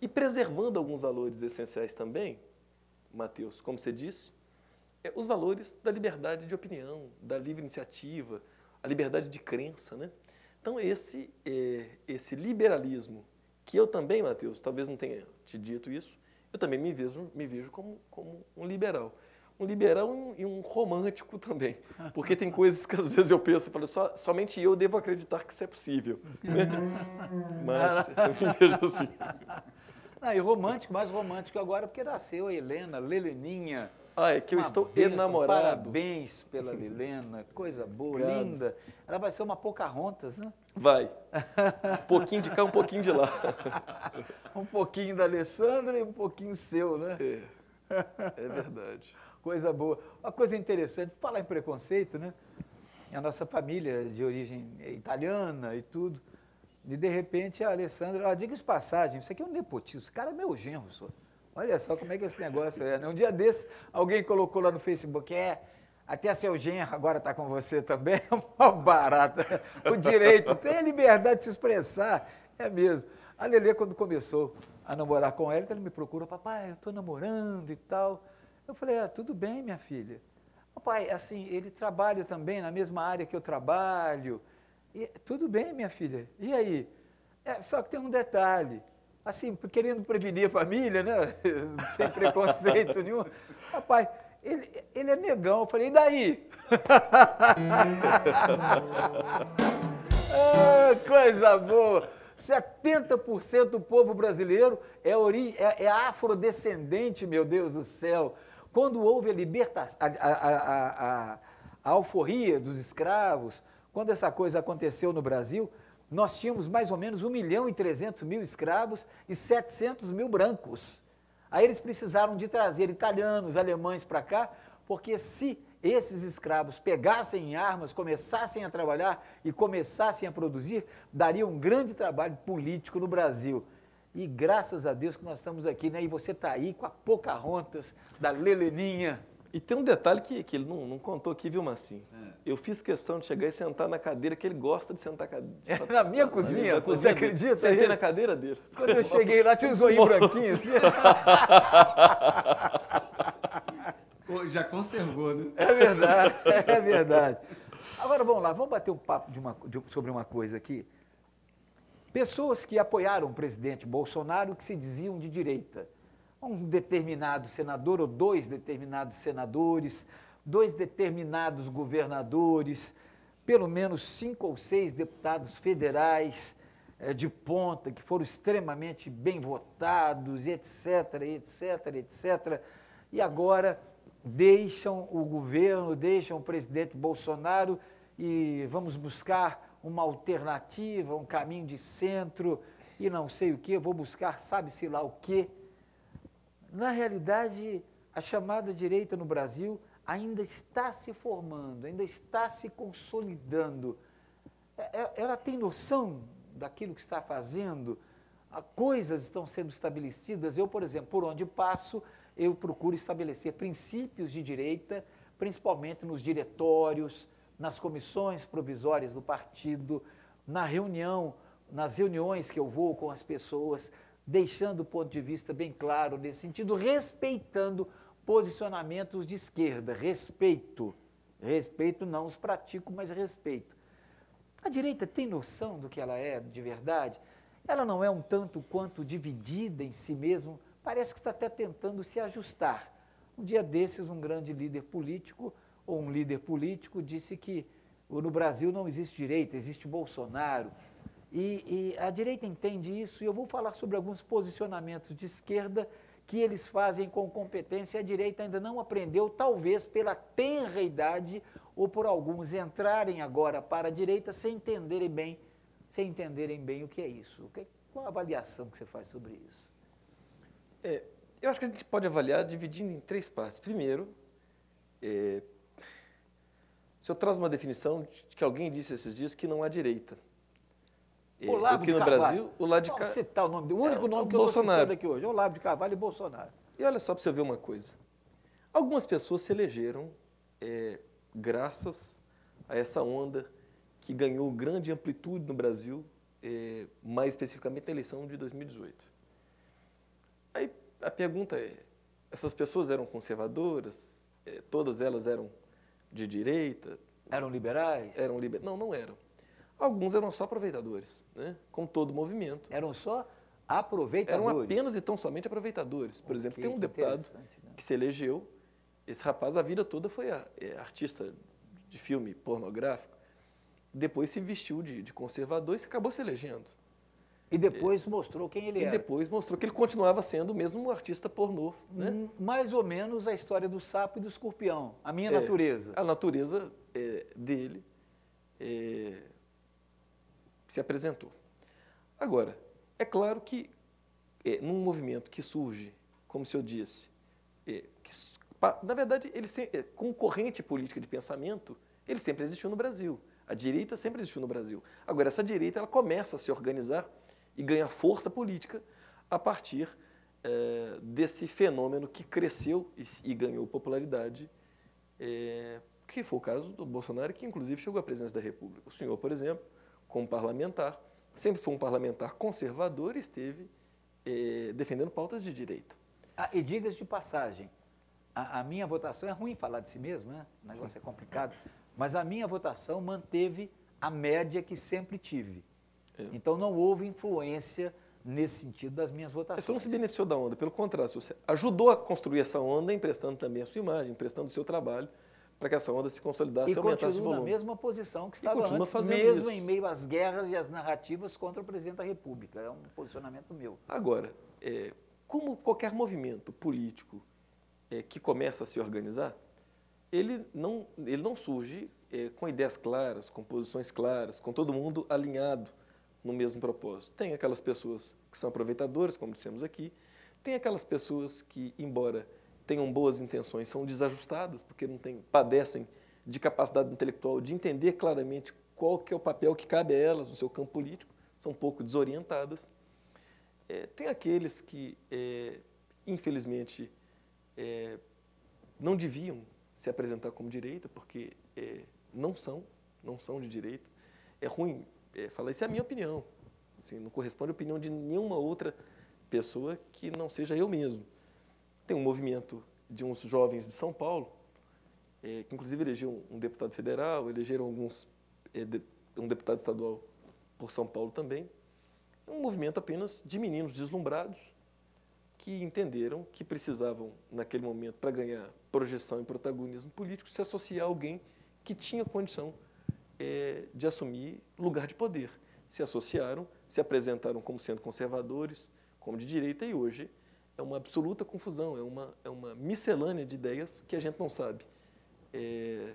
E preservando alguns valores essenciais também, Matheus, como você disse, os valores da liberdade de opinião, da livre iniciativa, a liberdade de crença, né? Então, esse liberalismo, que eu também, Matheus, talvez não tenha te dito isso, eu também me vejo como um liberal. Um liberal e um romântico também, porque tem coisas que às vezes eu penso, somente eu devo acreditar que isso é possível. Mas eu me vejo assim. E romântico, mais romântico agora, porque nasceu a Helena, Leleninha. É que eu estou enamorado. Parabéns pela Lelena, coisa boa, obrigado. Linda. Ela vai ser uma Pocahontas, né? Vai. Um pouquinho de cá, um pouquinho de lá. Um pouquinho da Alessandra e um pouquinho seu, né? É verdade. Coisa boa. Uma coisa interessante, falar em preconceito, né? A nossa família de origem italiana e tudo. E, de repente, a Alessandra... diga-se passagem, isso aqui é um nepotismo. Esse cara é meu genro, só. Olha só como é que esse negócio é. Né? Um dia desse, alguém colocou lá no Facebook, até seu genro agora está com você também. É uma barata. O direito, tem a liberdade de se expressar. É mesmo. A Lelê, quando começou a namorar com ela, ele me procurou, papai, eu estou namorando e tal. Eu falei, tudo bem, minha filha. Papai, assim, ele trabalha também na mesma área que eu trabalho. E, tudo bem, minha filha. E aí? Só que tem um detalhe. Assim, querendo prevenir a família, né? Sem preconceito nenhum. Papai, ele é negão. Eu falei, e daí? Coisa boa! 70% do povo brasileiro é afrodescendente, meu Deus do céu. Quando houve a libertação, a alforria dos escravos, quando essa coisa aconteceu no Brasil, nós tínhamos mais ou menos 1.300.000 escravos e 700 mil brancos. Aí eles precisaram de trazer italianos, alemães para cá, porque se esses escravos pegassem em armas, começassem a trabalhar e começassem a produzir, daria um grande trabalho político no Brasil. E graças a Deus que nós estamos aqui, né? E você está aí com a Pocahontas, da Leleninha. E tem um detalhe que ele não contou aqui, viu, Marcinho? Eu fiz questão de chegar e sentar na cadeira que ele gosta de sentar na minha cozinha, você acredita? Sentei na cadeira dele. Quando eu cheguei lá, tinha um zoinho branquinho assim. Já conservou, né? É verdade, é verdade. Agora vamos lá, vamos bater um papo sobre uma coisa aqui. Pessoas que apoiaram o presidente Bolsonaro que se diziam de direita. Um determinado senador ou dois determinados senadores, dois determinados governadores, pelo menos 5 ou 6 deputados federais de ponta, que foram extremamente bem votados, etc, etc, etc. E agora deixam o governo, deixam o presidente Bolsonaro e vamos buscar uma alternativa, um caminho de centro e não sei o que, vou buscar sabe-se lá o quê. Na realidade, a chamada direita no Brasil ainda está se formando, ainda está se consolidando. Ela tem noção daquilo que está fazendo? Coisas estão sendo estabelecidas. Eu, por exemplo, por onde passo, eu procuro estabelecer princípios de direita, principalmente nos diretórios, nas comissões provisórias do partido, nas reuniões que eu vou com as pessoas, deixando o ponto de vista bem claro nesse sentido, respeitando posicionamentos de esquerda, respeito, não os pratico, mas respeito. A direita tem noção do que ela é de verdade? Ela não é um tanto quanto dividida em si mesma, parece que está até tentando se ajustar. Um dia desses, um grande líder político, ou um líder político, disse que no Brasil não existe direita, existe Bolsonaro. E a direita entende isso, e eu vou falar sobre alguns posicionamentos de esquerda que eles fazem com competência, e a direita ainda não aprendeu, talvez pela tenra idade, ou por alguns entrarem agora para a direita sem entenderem bem o que é isso. Qual a avaliação que você faz sobre isso? Eu acho que a gente pode avaliar dividindo em 3 partes. Primeiro, o senhor traz uma definição de que alguém disse esses dias que não há direita. Aqui no Brasil, o Olavo de Carvalho. Você tá o nome do único nome que eu estou citando aqui hoje, Olavo de Carvalho e Bolsonaro. E olha só para você ver uma coisa. Algumas pessoas se elegeram graças a essa onda que ganhou grande amplitude no Brasil, mais especificamente na eleição de 2018. Aí a pergunta é, essas pessoas eram conservadoras? Todas elas eram de direita? Eram liberais? Não, não eram. Alguns eram só aproveitadores, né? Como todo movimento. Eram só aproveitadores? Eram apenas e tão somente aproveitadores. Por exemplo, tem um deputado que se elegeu, esse rapaz a vida toda foi artista de filme pornográfico, depois se vestiu de conservador e acabou se elegendo. E depois mostrou quem ele era. E depois mostrou que ele continuava sendo o mesmo artista pornô. Né? Mais ou menos a história do sapo e do escorpião, a minha natureza. A natureza dele se apresentou. Agora, é claro que num movimento que surge, como o senhor disse, na verdade, com corrente política de pensamento, ele sempre existiu no Brasil. A direita sempre existiu no Brasil. Agora, essa direita ela começa a se organizar e ganha força política a partir desse fenômeno que cresceu e ganhou popularidade, que foi o caso do Bolsonaro, que inclusive chegou à presidência da República. O senhor, por exemplo, como parlamentar, sempre foi um parlamentar conservador e esteve defendendo pautas de direita. E diga-se de passagem, a minha votação, é ruim falar de si mesmo, né? O negócio é complicado, mas a minha votação manteve a média que sempre tive. Então não houve influência nesse sentido das minhas votações. Você não se beneficiou da onda, pelo contrário, você ajudou a construir essa onda, emprestando também a sua imagem, emprestando o seu trabalho, para que essa onda se consolidasse e aumentasse o volume. E continua na mesma posição que estava continua antes, fazendo mesmo isso. em meio às guerras e às narrativas contra o presidente da República. É um posicionamento meu. Agora, como qualquer movimento político que começa a se organizar, ele não surge com ideias claras, com posições claras, com todo mundo alinhado no mesmo propósito. Tem aquelas pessoas que são aproveitadoras, como dissemos aqui, tem aquelas pessoas que, embora tenham boas intenções, são desajustadas, porque padecem de capacidade intelectual de entender claramente qual que é o papel que cabe a elas no seu campo político, são um pouco desorientadas. Tem aqueles que, infelizmente, não deviam se apresentar como direita, porque não são de direita. É ruim falar, isso é a minha opinião. Assim, não corresponde à opinião de nenhuma outra pessoa que não seja eu mesmo. Tem um movimento de uns jovens de São Paulo, que inclusive elegeu um deputado federal, elegeram um deputado estadual por São Paulo também. É um movimento apenas de meninos deslumbrados que entenderam que precisavam, naquele momento, para ganhar projeção e protagonismo político, se associar a alguém que tinha condição de assumir lugar de poder. Se associaram, se apresentaram como sendo conservadores, como de direita, e hoje é uma absoluta confusão, é uma miscelânea de ideias que a gente não sabe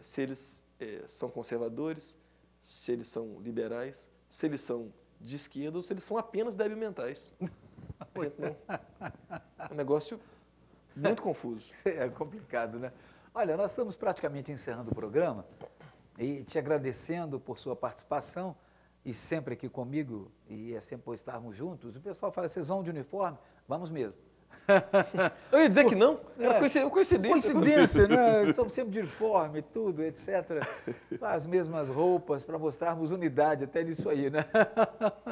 se eles são conservadores, se eles são liberais, se eles são de esquerda ou se eles são apenas débil mentais. A gente não... É um negócio muito confuso. É complicado, né? Olha, nós estamos praticamente encerrando o programa e te agradecendo por sua participação e sempre aqui comigo, e é sempre por estarmos juntos. O pessoal fala, vocês vão de uniforme? Vamos mesmo. Eu ia dizer que não, era coincidência. Coincidência, né? Estamos sempre de uniforme, tudo, etc. As mesmas roupas, para mostrarmos unidade até nisso aí, né?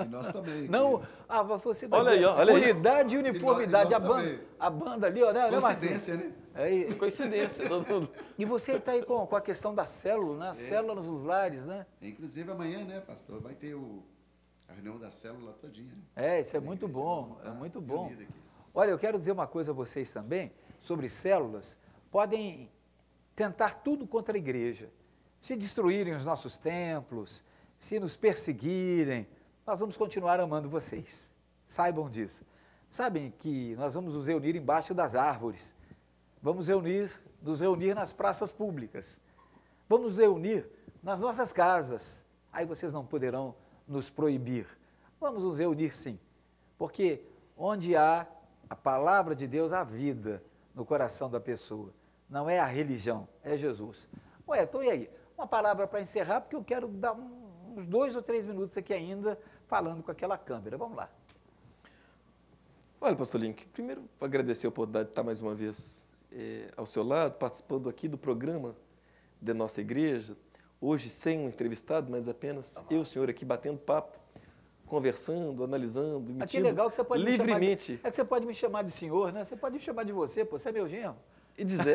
E nós também. Não, você vai olha ver, aí, olha aí. Unidade e uniformidade. E nós A banda ali, ó, né? Coincidência, né? Aí, Coincidência. e você está aí com a questão da célula, né? Células nos lares, né? Inclusive amanhã, né, pastor? Vai ter a reunião da célula todinha, né? Isso é muito bom, é muito bom. Reunida aqui. Olha, eu quero dizer uma coisa a vocês também, sobre células, podem tentar tudo contra a igreja. Se destruírem os nossos templos, se nos perseguirem, nós vamos continuar amando vocês. Saibam disso. Sabem que nós vamos nos reunir embaixo das árvores, vamos nos reunir nas praças públicas, vamos nos reunir nas nossas casas. Aí vocês não poderão nos proibir. Vamos nos reunir sim, porque onde há a palavra de Deus, há vida no coração da pessoa. Não é a religião, é Jesus. Ué, então e aí? Uma palavra para encerrar, porque eu quero dar uns 2 ou 3 minutos aqui ainda falando com aquela câmera. Vamos lá. Olha, pastor Link, primeiro agradecer a oportunidade de estar mais uma vez ao seu lado, participando aqui do programa da nossa igreja, hoje sem um entrevistado, mas apenas eu e o senhor aqui batendo papo, conversando, analisando, emitindo Que legal que você pode livremente. É que você pode me chamar de senhor, né? Você pode me chamar de você, pô, você é meu genro. E dizer.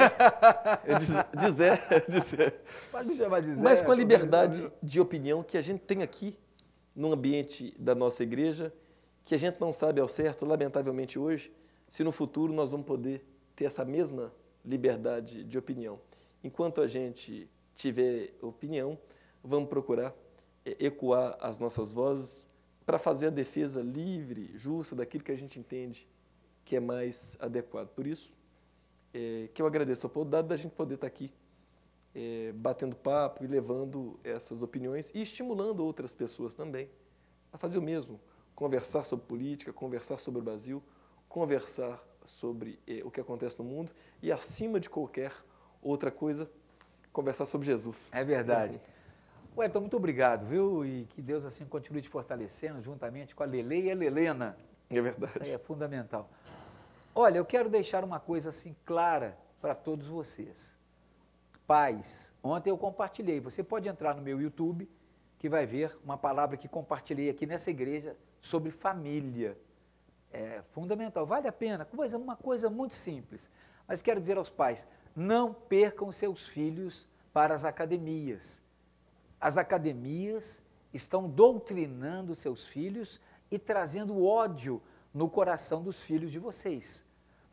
Pode me chamar de Zé. Mas com a liberdade de opinião que a gente tem aqui, no ambiente da nossa igreja, que a gente não sabe ao certo, lamentavelmente hoje, se no futuro nós vamos poder ter essa mesma liberdade de opinião. Enquanto a gente tiver opinião, vamos procurar ecoar as nossas vozes para fazer a defesa livre, justa, daquilo que a gente entende que é mais adequado. Por isso, que eu agradeço a oportunidade da gente poder estar aqui batendo papo e levando essas opiniões e estimulando outras pessoas também a fazer o mesmo, conversar sobre política, conversar sobre o Brasil, conversar sobre o que acontece no mundo e, acima de qualquer outra coisa, conversar sobre Jesus. É verdade. Então, muito obrigado, viu? E que Deus assim continue te fortalecendo juntamente com a Lele e a Lelena. É verdade. Isso aí é fundamental. Olha, eu quero deixar uma coisa assim clara para todos vocês. Pais, ontem eu compartilhei, você pode entrar no meu YouTube, que vai ver uma palavra que compartilhei aqui nessa igreja sobre família. É fundamental, vale a pena, uma coisa muito simples. Mas quero dizer aos pais, não percam seus filhos para as academias. As academias estão doutrinando seus filhos e trazendo ódio no coração dos filhos de vocês.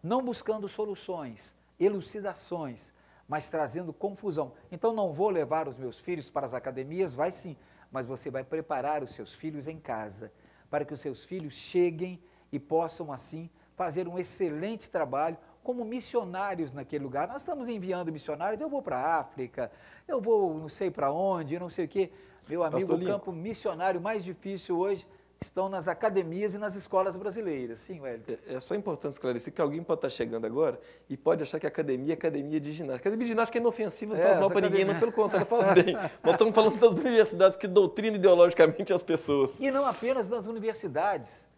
Não buscando soluções, elucidações, mas trazendo confusão. Então, não vou levar os meus filhos para as academias? Vai sim, mas você vai preparar os seus filhos em casa, para que os seus filhos cheguem e possam, assim, fazer um excelente trabalho como missionários naquele lugar. Nós estamos enviando missionários, eu vou para a África, eu vou não sei para onde, não sei o quê. Meu amigo, Pastor o campo missionário mais difícil hoje estão nas academias e nas escolas brasileiras. Sim, Wellington. É só importante esclarecer que alguém pode estar chegando agora e pode achar que a academia é academia de ginástica. Academia de ginástica é inofensiva, não faz mal para ninguém, não, pelo contrário, faz bem. Nós estamos falando das universidades que doutrinam ideologicamente as pessoas. E não apenas nas universidades,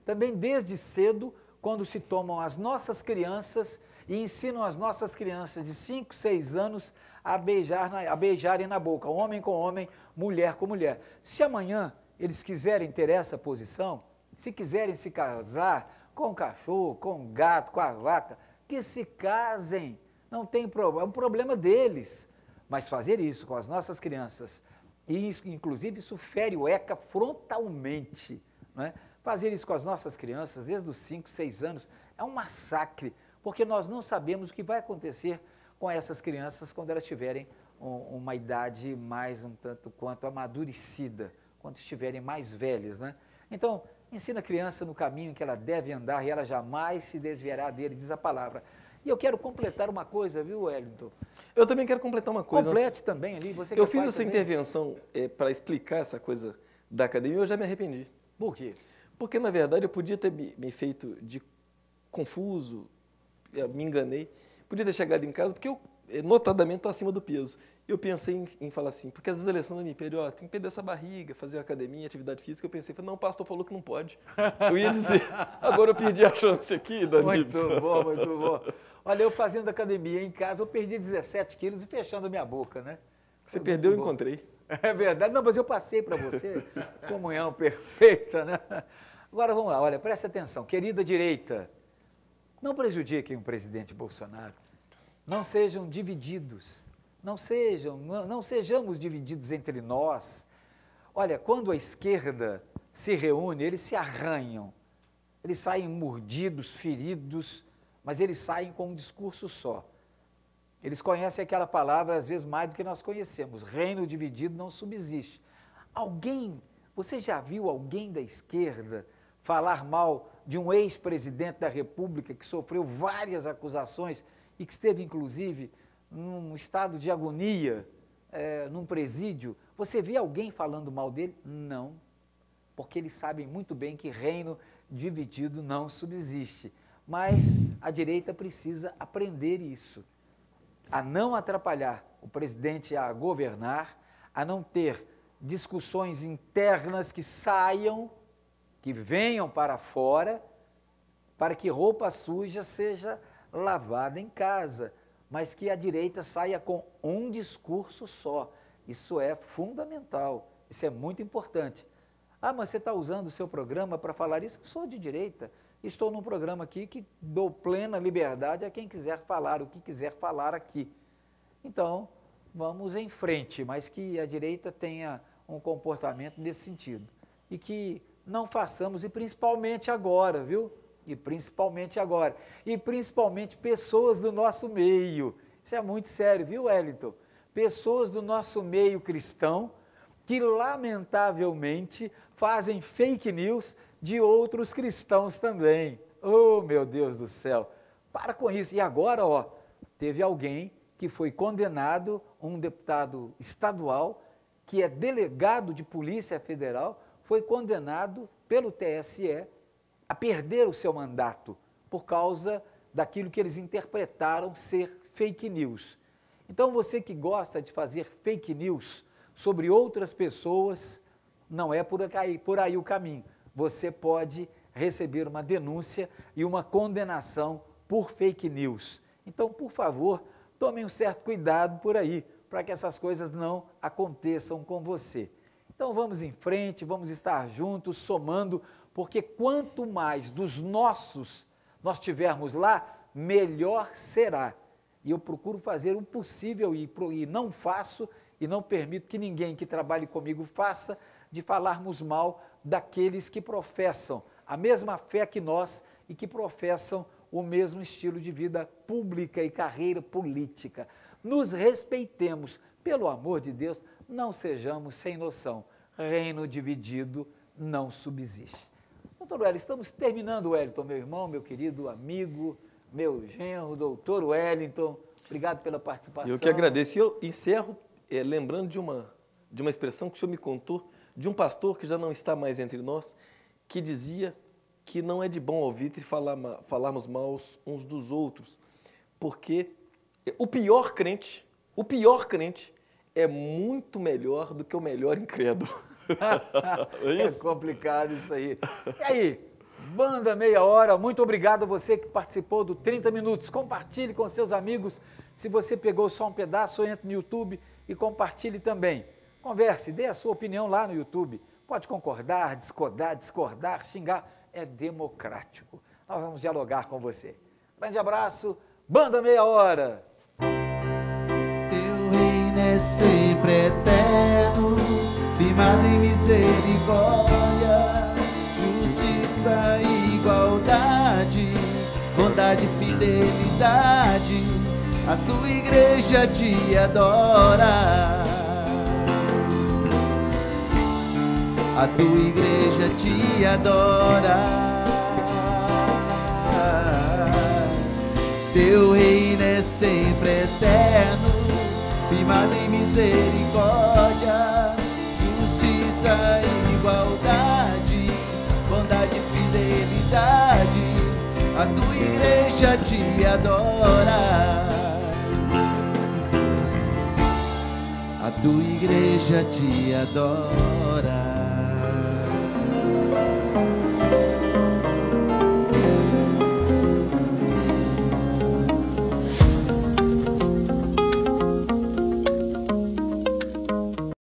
também desde cedo, quando se tomam as nossas crianças e ensinam as nossas crianças de 5, 6 anos a beijarem na boca, homem com homem, mulher com mulher. Se amanhã eles quiserem ter essa posição, se quiserem se casar com o cachorro, com o gato, com a vaca, que se casem, não tem problema, é um problema deles. Mas fazer isso com as nossas crianças, e isso, inclusive isso fere o ECA frontalmente, não é? Fazer isso com as nossas crianças desde os 5, 6 anos é um massacre, porque nós não sabemos o que vai acontecer com essas crianças quando elas tiverem uma idade mais um tanto quanto amadurecida, quando estiverem mais velhas, né? Então, ensina a criança no caminho que ela deve andar e ela jamais se desviará dele, diz a palavra. E eu quero completar uma coisa, viu, Wellington? Eu também quero completar uma coisa. Complete também ali. Você eu fiz essa intervenção para explicar essa coisa da academia e eu já me arrependi. Por quê? Porque, na verdade, eu podia ter me feito de confuso, eu me enganei, podia ter chegado em casa, porque eu, notadamente, estou acima do peso. Eu pensei em falar assim, porque às vezes a Alessandra me pede, tem que perder essa barriga, fazer academia, atividade física. Eu pensei, não, o pastor falou que não pode. Eu ia dizer, agora eu perdi a chance aqui, Danilo. Muito bom, muito bom. Olha, eu fazendo academia em casa, eu perdi 17 quilos e fechando a minha boca, né? Você perdeu, eu encontrei. É verdade. Não, mas eu passei para você. Comunhão perfeita, né? Agora vamos lá, olha, preste atenção. Querida direita, não prejudiquem o presidente Bolsonaro. Não sejam divididos. Não sejamos divididos entre nós. Olha, quando a esquerda se reúne, eles se arranham. Eles saem mordidos, feridos, mas eles saem com um discurso só. Eles conhecem aquela palavra, às vezes, mais do que nós conhecemos. Reino dividido não subsiste. Você já viu alguém da esquerda falar mal de um ex-presidente da República que sofreu várias acusações e que esteve, inclusive, num estado de agonia, num presídio? Você vê alguém falando mal dele? Não, porque eles sabem muito bem que reino dividido não subsiste. Mas a direita precisa aprender isso, a não atrapalhar o presidente a governar, a não ter discussões internas que saiam, que venham para fora, para que roupa suja seja lavada em casa, mas que a direita saia com um discurso só. Isso é fundamental, isso é muito importante. Mas você está usando o seu programa para falar isso? Eu sou de direita, estou num programa aqui que dou plena liberdade a quem quiser falar o que quiser falar aqui. Então, vamos em frente, mas que a direita tenha um comportamento nesse sentido. E que não façamos, e principalmente agora, viu? E principalmente agora. E principalmente pessoas do nosso meio. Isso é muito sério, viu, Wellington? Pessoas do nosso meio cristão que, lamentavelmente, fazem fake news de outros cristãos também. Oh, meu Deus do céu! Para com isso. E agora, teve alguém que foi condenado, um deputado estadual, que é delegado de Polícia Federal, foi condenado pelo TSE a perder o seu mandato por causa daquilo que eles interpretaram ser fake news. Então, você que gosta de fazer fake news sobre outras pessoas, não é por aí o caminho. Você pode receber uma denúncia e uma condenação por fake news. Então, por favor, tomem um certo cuidado por aí, para que essas coisas não aconteçam com você. Então, vamos em frente, vamos estar juntos, somando, porque quanto mais dos nossos nós tivermos lá, melhor será. E eu procuro fazer o possível e não faço e não permito que ninguém que trabalhe comigo faça, de falarmos mal daqueles que professam a mesma fé que nós e que professam o mesmo estilo de vida pública e carreira política. Nos respeitemos, pelo amor de Deus, não sejamos sem noção. Reino dividido não subsiste. Doutor Wellington, estamos terminando, Wellington, meu irmão, meu querido amigo, meu genro, doutor Wellington. Obrigado pela participação. Eu que agradeço. E eu encerro lembrando de uma expressão que o senhor me contou, de um pastor que já não está mais entre nós, que dizia que não é de bom alvitre falarmos mal uns dos outros, porque o pior crente é muito melhor do que o melhor incrédulo. É complicado isso aí. E aí, Banda Meia Hora, muito obrigado a você que participou do 30 Minutos. Compartilhe com seus amigos. Se você pegou só um pedaço, entre no YouTube e compartilhe também. Converse, dê a sua opinião lá no YouTube. Pode concordar, discordar, xingar. É democrático. Nós vamos dialogar com você. Grande abraço. Banda Meia Hora. Teu reino é sempre eterno, firmado em misericórdia, justiça e igualdade, bondade e fidelidade. A tua igreja te adora. A tua igreja te adora. Teu reino é sempre eterno, firmado em misericórdia, justiça e igualdade, bondade e fidelidade. A tua igreja te adora. A tua igreja te adora.